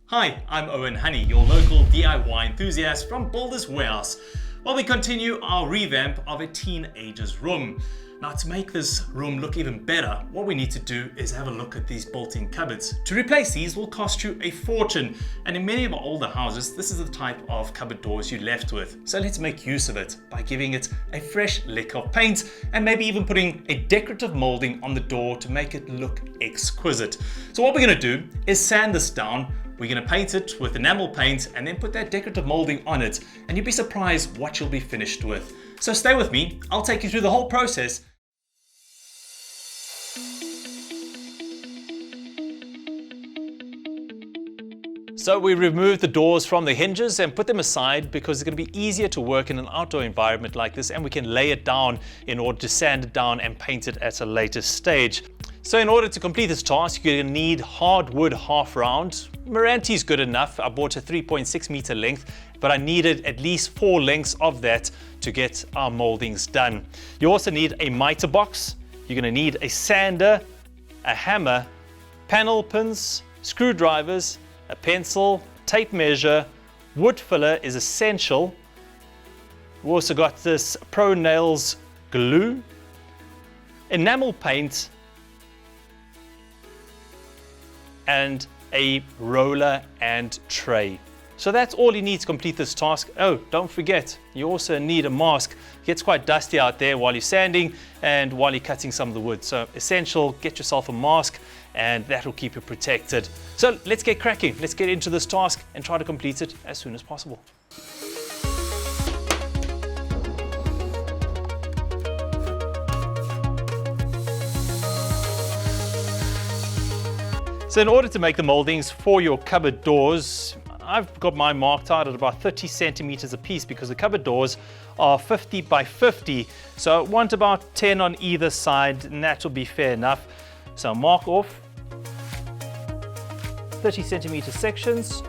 Hi, I'm Owen Honey, your local DIY enthusiast from Builders Warehouse, while we continue our revamp of a teenager's room. Now, to make this room look even better, what we need to do is have a look at these built-in cupboards. To replace these will cost you a fortune, and in many of our older houses, this is the type of cupboard doors you're left with. So let's make use of it by giving it a fresh lick of paint and maybe even putting a decorative molding on the door to make it look exquisite. So what we're going to do is sand this down. We're going to paint it with enamel paint and then put that decorative molding on it, and you'll be surprised what you'll be finished with. So stay with me, I'll take you through the whole process. So we removed the doors from the hinges and put them aside because it's going to be easier to work in an outdoor environment like this, and we can lay it down in order to sand it down and paint it at a later stage. So in order to complete this task, you're going to need hardwood half round. Meranti is good enough. I bought a 3.6 meter length, but I needed at least 4 lengths of that to get our moldings done. You also need a miter box. You're going to need a sander, a hammer, panel pins, screwdrivers, a pencil, tape measure, wood filler is essential. We've also got this Pro Nails glue, enamel paint, and a roller and tray. So that's all you need to complete this task. Oh, don't forget, you also need a mask. It gets quite dusty out there while you're sanding and while you're cutting some of the wood. So essential, get yourself a mask and that will keep you protected. So let's get cracking. Let's get into this task and try to complete it as soon as possible. So in order to make the moldings for your cupboard doors, I've got mine marked out at about 30 centimeters a piece because the cupboard doors are 50 by 50. So I want about 10 on either side, and that will be fair enough. So mark off 30 centimeter sections.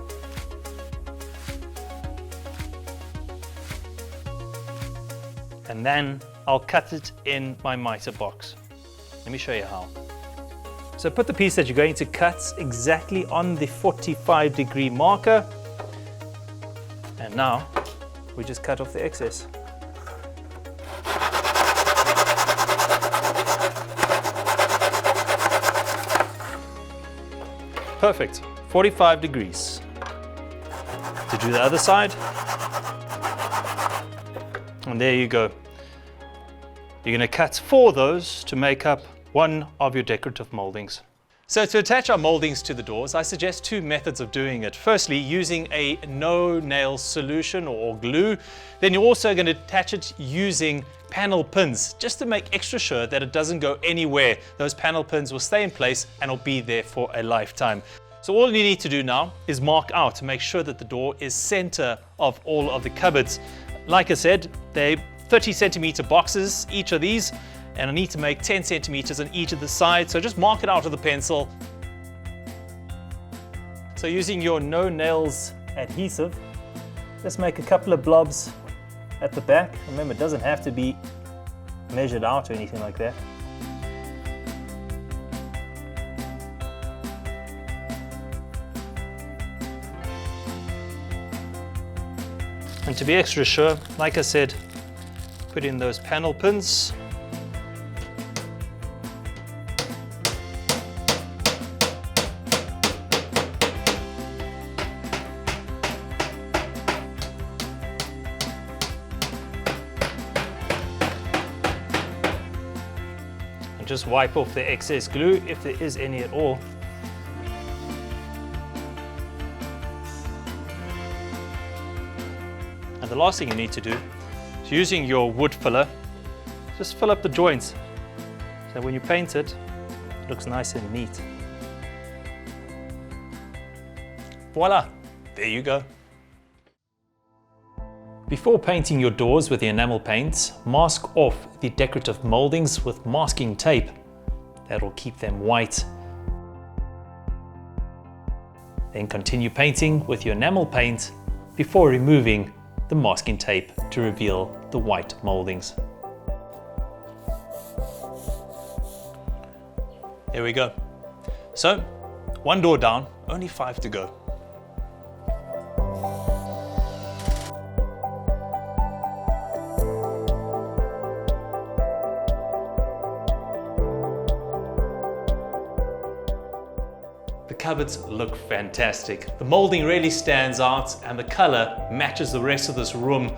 And then I'll cut it in my miter box. Let me show you how. So put the piece that you're going to cut exactly on the 45-degree marker. And now we just cut off the excess. Perfect, 45 degrees. To do the other side. And there you go. You're going to cut 4 of those to make up one of your decorative moldings. So to attach our moldings to the doors, I suggest 2 methods of doing it. Firstly, using a no-nail solution or glue. Then you're also going to attach it using panel pins, just to make extra sure that it doesn't go anywhere. Those panel pins will stay in place and will be there for a lifetime. So all you need to do now is mark out to make sure that the door is center of all of the cupboards. Like I said, they're 30 centimeter boxes, each of these, and I need to make 10 centimeters on each of the sides, so just mark it out with a pencil. So using your no nails adhesive, just make a couple of blobs at the back. Remember, it doesn't have to be measured out or anything like that. And to be extra sure, like I said, put in those panel pins. Just wipe off the excess glue if there is any at all. And the last thing you need to do is, using your wood filler, just fill up the joints. So when you paint it, it looks nice and neat. Voila, there you go. Before painting your doors with the enamel paint, mask off the decorative moldings with masking tape. That'll keep them white. Then continue painting with your enamel paint before removing the masking tape to reveal the white moldings. There we go. So, one door down, only 5 to go. cupboards look fantastic. The molding really stands out and the color matches the rest of this room,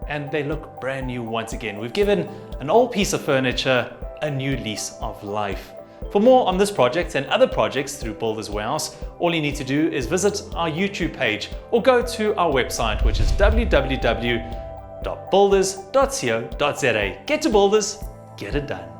and they look brand new once again. We've given an old piece of furniture a new lease of life. For more on this project and other projects through Builders Warehouse, all you need to do is visit our YouTube page or go to our website, which is www.builders.co.za. Get to Builders, get it done.